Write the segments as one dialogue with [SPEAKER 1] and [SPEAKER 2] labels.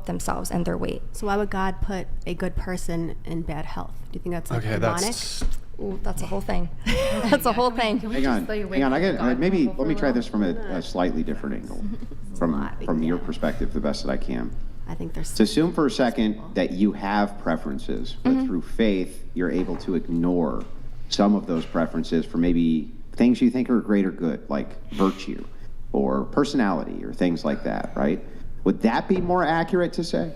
[SPEAKER 1] themselves and their weight.
[SPEAKER 2] So why would God put a good person in bad health? Do you think that's like demonic?
[SPEAKER 1] Ooh, that's a whole thing. That's a whole thing.
[SPEAKER 3] Hang on. Let me try this from a slightly different angle, from your perspective, the best that I can.
[SPEAKER 2] I think there's.
[SPEAKER 3] So assume for a second that you have preferences, but through faith, you're able to ignore some of those preferences for maybe things you think are greater good, like virtue or personality or things like that, right? Would that be more accurate to say?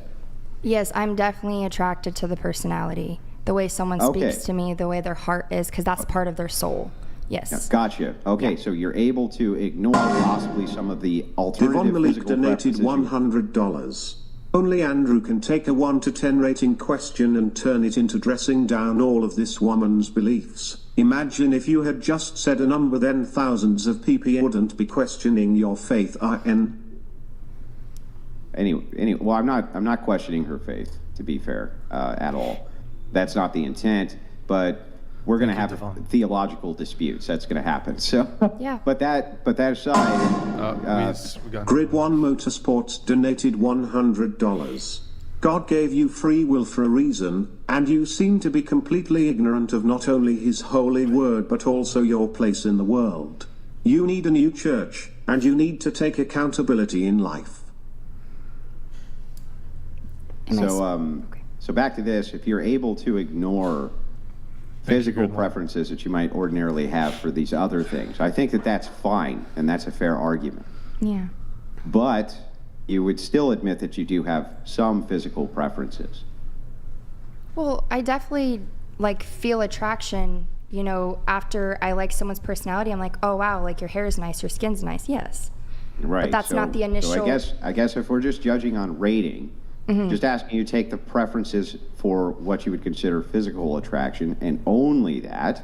[SPEAKER 1] Yes, I'm definitely attracted to the personality, the way someone speaks to me, the way their heart is, because that's part of their soul. Yes.
[SPEAKER 3] Yeah, gotcha. Okay, so you're able to ignore possibly some of the alternative physical preferences.
[SPEAKER 4] Devon Malik donated $100. Only Andrew can take a 1 to 10 rating question and turn it into dressing down all of this woman's beliefs. Imagine if you had just said a number, then thousands of people wouldn't be questioning your faith.
[SPEAKER 3] Anyway, well, I'm not questioning her faith, to be fair, at all. That's not the intent, but we're going to have theological disputes. That's going to happen. So,
[SPEAKER 1] yeah.
[SPEAKER 3] But that aside,
[SPEAKER 4] Grid 1 Motorsports donated $100. God gave you free will for a reason, and you seem to be completely ignorant of not only his holy word but also your place in the world. You need a new church, and you need to take accountability in life.
[SPEAKER 3] So back to this, if you're able to ignore physical preferences that you might ordinarily have for these other things, I think that that's fine, and that's a fair argument.
[SPEAKER 1] Yeah.
[SPEAKER 3] But you would still admit that you do have some physical preferences.
[SPEAKER 1] Well, I definitely feel attraction, after I like someone's personality. I'm like, oh wow, your hair is nice, your skin's nice. Yes.
[SPEAKER 3] Right.
[SPEAKER 1] But that's not the initial.
[SPEAKER 3] So I guess if we're just judging on rating, just asking you to take the preferences for what you would consider physical attraction and only that,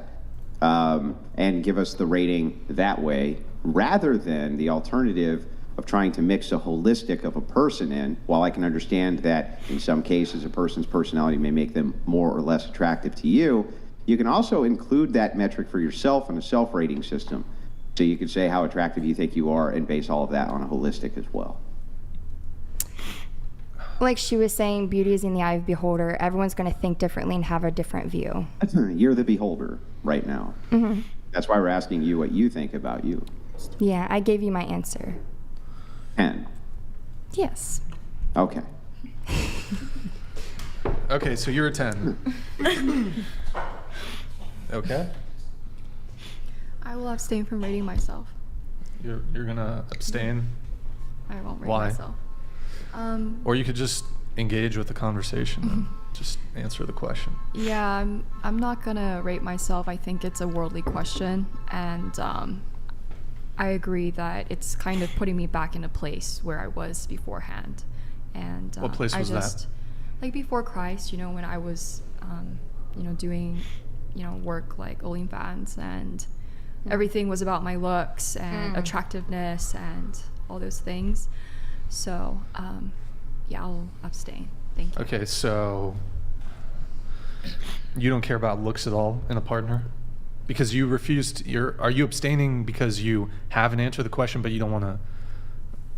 [SPEAKER 3] and give us the rating that way, rather than the alternative of trying to mix a holistic of a person in. While I can understand that in some cases a person's personality may make them more or less attractive to you, you can also include that metric for yourself in a self-rating system. So you could say how attractive you think you are and base all of that on a holistic as well.
[SPEAKER 1] Like she was saying, beauty is in the eye of the beholder. Everyone's going to think differently and have a different view.
[SPEAKER 3] You're the beholder right now. That's why we're asking you what you think about you.
[SPEAKER 1] Yeah, I gave you my answer.
[SPEAKER 3] 10.
[SPEAKER 1] Yes.
[SPEAKER 3] Okay.
[SPEAKER 5] Okay, so you're a 10. Okay.
[SPEAKER 6] I will abstain from rating myself.
[SPEAKER 5] You're gonna abstain?
[SPEAKER 6] I won't rate
[SPEAKER 5] Why?
[SPEAKER 6] myself.
[SPEAKER 5] Or you could just engage with the conversation and just answer the question.
[SPEAKER 6] Yeah, I'm not gonna rate myself. I think it's a worldly question, and I agree that it's kind of putting me back in a place where I was beforehand. And
[SPEAKER 5] what place was that?
[SPEAKER 6] Like before Christ, when I was, doing, work like OnlyFans, and everything was about my looks and attractiveness and all those things. So, yeah, I'll abstain. Thank you.
[SPEAKER 5] Okay, so you don't care about looks at all in a partner? Because you refused, are you abstaining because you haven't answered the question but you don't want to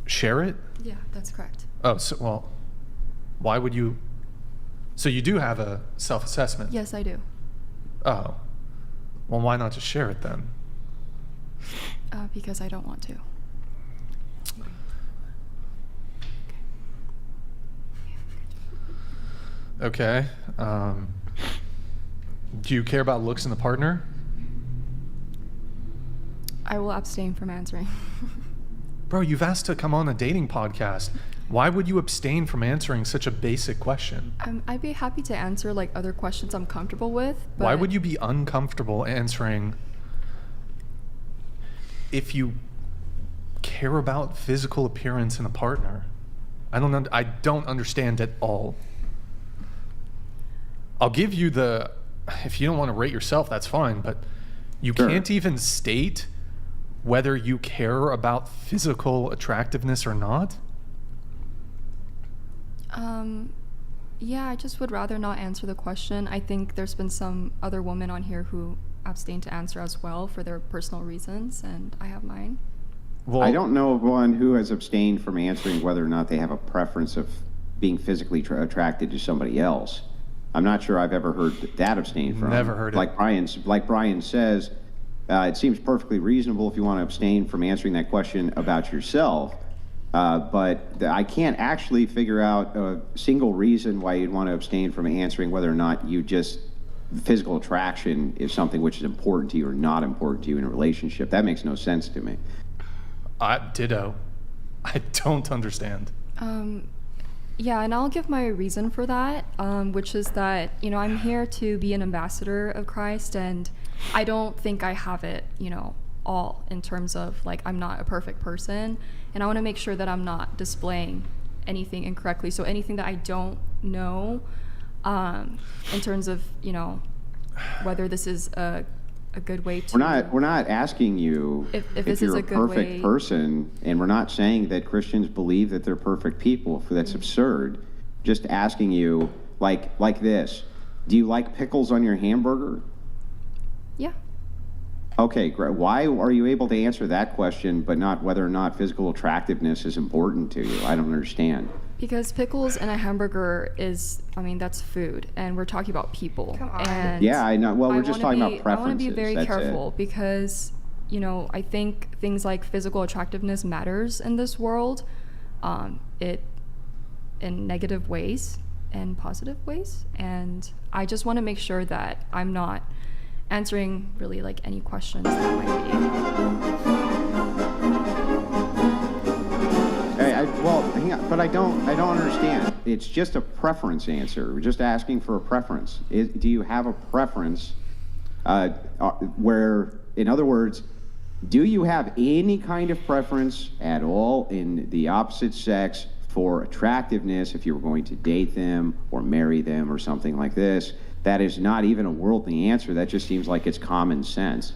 [SPEAKER 5] share it?
[SPEAKER 6] Yeah, that's correct.
[SPEAKER 5] Oh, so, well, why would you? So you do have a self-assessment?
[SPEAKER 6] Yes, I do.
[SPEAKER 5] Oh, well, why not just share it then?
[SPEAKER 6] Because I don't want to.
[SPEAKER 5] Okay. Do you care about looks in the partner?
[SPEAKER 6] I will abstain from answering.
[SPEAKER 5] Bro, you've asked to come on a dating podcast. Why would you abstain from answering such a basic question?
[SPEAKER 6] I'd be happy to answer other questions I'm comfortable with. But
[SPEAKER 5] why would you be uncomfortable answering if you care about physical appearance in a partner? I don't understand at all. I'll give you if you don't want to rate yourself, that's fine, but you can't even state whether you care about physical attractiveness or not?
[SPEAKER 6] Yeah, I just would rather not answer the question. I think there's been some other women on here who abstain to answer as well for their personal reasons, and I have mine.
[SPEAKER 3] Well, I don't know of one who has abstained from answering whether or not they have a preference of being physically attracted to somebody else. I'm not sure I've ever heard that abstain from.
[SPEAKER 5] Never heard it.
[SPEAKER 3] Like Brian says, it seems perfectly reasonable if you want to abstain from answering that question about yourself. But I can't actually figure out a single reason why you'd want to abstain from answering whether or not physical attraction is something which is important to you or not important to you in a relationship. That makes no sense to me.
[SPEAKER 5] Ditto. I don't understand.
[SPEAKER 6] Yeah, and I'll give my reason for that, which is that, I'm here to be an ambassador of Christ, and I don't think I have it, all in terms of, like, I'm not a perfect person, and I want to make sure that I'm not displaying anything incorrectly. So anything that I don't know, in terms of, whether this is a good way to...
[SPEAKER 3] We're not asking you
[SPEAKER 6] if
[SPEAKER 3] if
[SPEAKER 6] this
[SPEAKER 3] you're
[SPEAKER 6] is
[SPEAKER 3] a
[SPEAKER 6] a good
[SPEAKER 3] perfect
[SPEAKER 6] way.
[SPEAKER 3] person, and we're not saying that Christians believe that they're perfect people. That's absurd. Just asking you, like this. Do you like pickles on your hamburger?
[SPEAKER 6] Yeah.
[SPEAKER 3] Okay, great. Why are you able to answer that question, but not whether or not physical attractiveness is important to you? I don't understand.
[SPEAKER 6] Because pickles and a hamburger that's food, and we're talking about people.
[SPEAKER 1] Come on.
[SPEAKER 6] And
[SPEAKER 3] Yeah, I know. Well, we're
[SPEAKER 6] I
[SPEAKER 3] just
[SPEAKER 6] wanna
[SPEAKER 3] talking about preferences.
[SPEAKER 6] I want to be very
[SPEAKER 3] That's
[SPEAKER 6] careful
[SPEAKER 3] it.
[SPEAKER 6] because, I think things like physical attractiveness matters in this world, it in negative ways and positive ways, and I just want to make sure that I'm not answering really like any questions that might
[SPEAKER 3] Well, hang on, but I don't understand. It's just a preference answer. We're just asking for a preference. Do you have a preference where, in other words, do you have any kind of preference at all in the opposite sex for attractiveness if you were going to date them or marry them or something like this? That is not even a worldly answer. That just seems like it's common sense.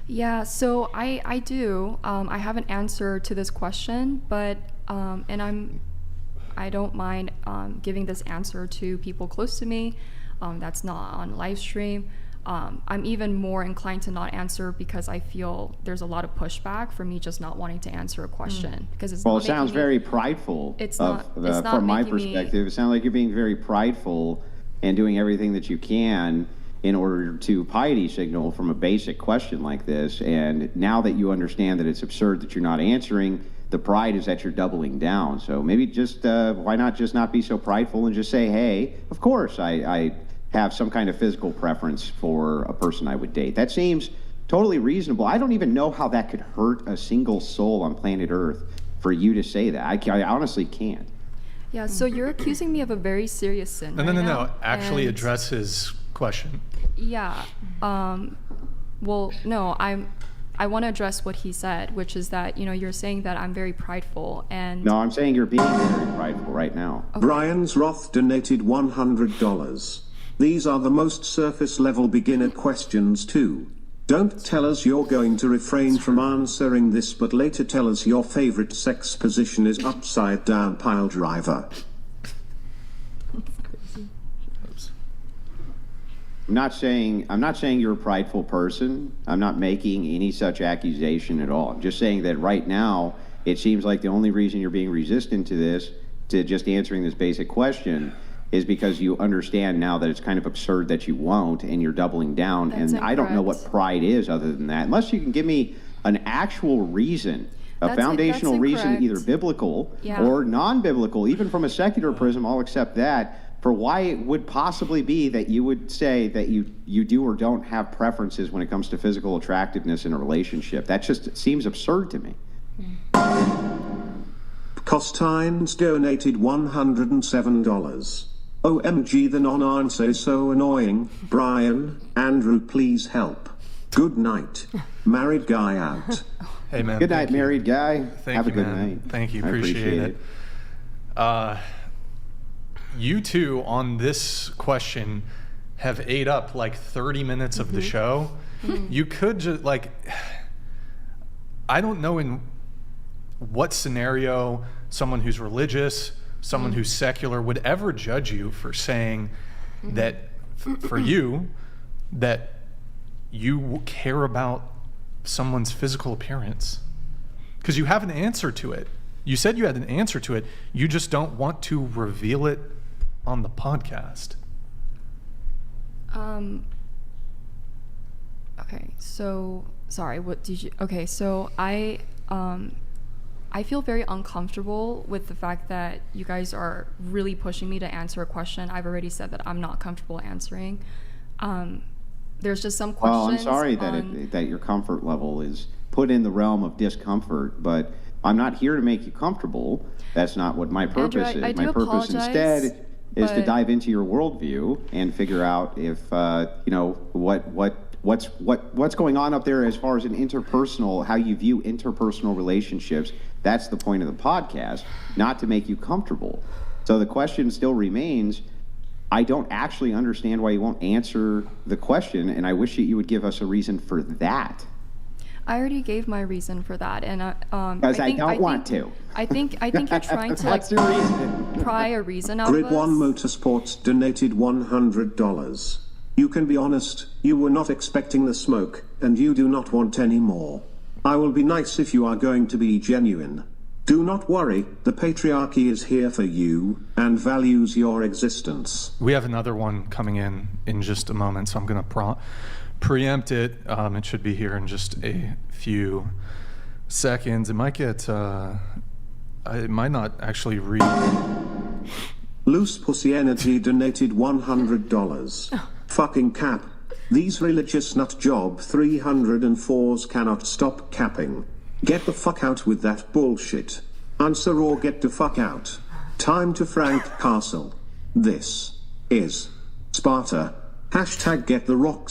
[SPEAKER 6] Yeah, so I do. I have an answer to this question, but I don't mind giving this answer to people close to me. That's not on live stream. I'm even more inclined to not answer because I feel there's a lot of pushback for me just not wanting to answer a question because it's
[SPEAKER 3] Well,
[SPEAKER 6] not
[SPEAKER 3] it sounds
[SPEAKER 6] making me-
[SPEAKER 3] very prideful.
[SPEAKER 6] It's not
[SPEAKER 3] From my
[SPEAKER 6] making me-
[SPEAKER 3] perspective, it sounds like you're being very prideful and doing everything that you can in order to piety signal from a basic question like this. And now that you understand that it's absurd that you're not answering, the pride is that you're doubling down. So maybe just why not just not be so prideful and just say, hey, of course I have some kind of physical preference for a person I would date. That seems totally reasonable. I don't even know how that could hurt a single soul on planet Earth for you to say that. I honestly can't.
[SPEAKER 6] Yeah, so you're accusing me of a very serious sin.
[SPEAKER 5] No.
[SPEAKER 6] right now,
[SPEAKER 5] Actually
[SPEAKER 6] and-
[SPEAKER 5] address his question.
[SPEAKER 6] Yeah. Well, no, I want to address what he said, which is that, you're saying that I'm very prideful and
[SPEAKER 3] No, I'm saying you're being very prideful right now.
[SPEAKER 4] Brian's Roth donated $100. These are the most surface level beginner questions too. Don't tell us you're going to refrain from answering this, but later tell us your favorite sex position is upside down pile driver.
[SPEAKER 3] I'm not saying you're a prideful person. I'm not making any such accusation at all. I'm just saying that right now it seems like the only reason you're being resistant to this, to just answering this basic question, is because you understand now that it's kind of absurd that you won't, and you're doubling down.
[SPEAKER 6] That's
[SPEAKER 3] and I don't know what
[SPEAKER 6] incorrect.
[SPEAKER 3] pride is other than that, unless you can give me an actual reason, a
[SPEAKER 6] That's
[SPEAKER 3] foundational reason,
[SPEAKER 6] incorrect.
[SPEAKER 3] either biblical
[SPEAKER 6] Yeah.
[SPEAKER 3] or non-biblical, even from a secular prism. I'll accept that. For why it would possibly be that you would say that you do or don't have preferences when it comes to physical attractiveness in a relationship. That just seems absurd to me.
[SPEAKER 4] Costines donated $107. OMG, the non-answer is so annoying. Brian, Andrew, please help. Good night. Married guy out.
[SPEAKER 5] Hey, man.
[SPEAKER 3] Good night,
[SPEAKER 5] thank you.
[SPEAKER 3] married guy.
[SPEAKER 5] Thank
[SPEAKER 3] Have
[SPEAKER 5] you,
[SPEAKER 3] a good
[SPEAKER 5] man.
[SPEAKER 3] night.
[SPEAKER 5] Thank you.
[SPEAKER 3] I
[SPEAKER 5] Appreciate it. You two on this question have ate up like 30 minutes of the show. You could just I don't know in what scenario someone who's religious, someone who's secular would ever judge you for saying that for you that you care about someone's physical appearance, because you have an answer to it. You said you had an answer to it. You just don't want to reveal it on the podcast.
[SPEAKER 6] Okay, so sorry, what did you? Okay, so I feel very uncomfortable with the fact that you guys are really pushing me to answer a question I've already said that I'm not comfortable answering. There's just some questions.
[SPEAKER 3] Well, I'm sorry that your comfort level is put in the realm of discomfort, but I'm not here to make you comfortable. That's not what my purpose
[SPEAKER 6] Andrew,
[SPEAKER 3] is. My purpose instead is to dive into your worldview and figure out if what's going on up there as far as an interpersonal, how you view interpersonal relationships. That's the point of the podcast, not to make you comfortable. So the question still remains. I don't actually understand why you won't answer the question, and I wish that you would give us a reason for that.
[SPEAKER 6] I already gave my reason for that, and
[SPEAKER 3] because I don't want to.
[SPEAKER 6] I think you're trying to
[SPEAKER 3] What's your reason?
[SPEAKER 6] pry a reason out of
[SPEAKER 4] Grid
[SPEAKER 6] us.
[SPEAKER 4] One Motorsports donated $100. You can be honest, you were not expecting the smoke, and you do not want any more. I will be nice if you are going to be genuine. Do not worry, the patriarchy is here for you, and values your existence.
[SPEAKER 5] We have another one coming in just a moment, so I'm going to preempt it. It should be here in just a few seconds. It might get, it might not actually read.
[SPEAKER 4] Loose Pussy Energy donated $100. Fucking cap. These religious nut job 304s cannot stop capping. Get the fuck out with that bullshit. Answer or get the fuck out. Time to Frank Castle. This is Sparta. #get the rocks.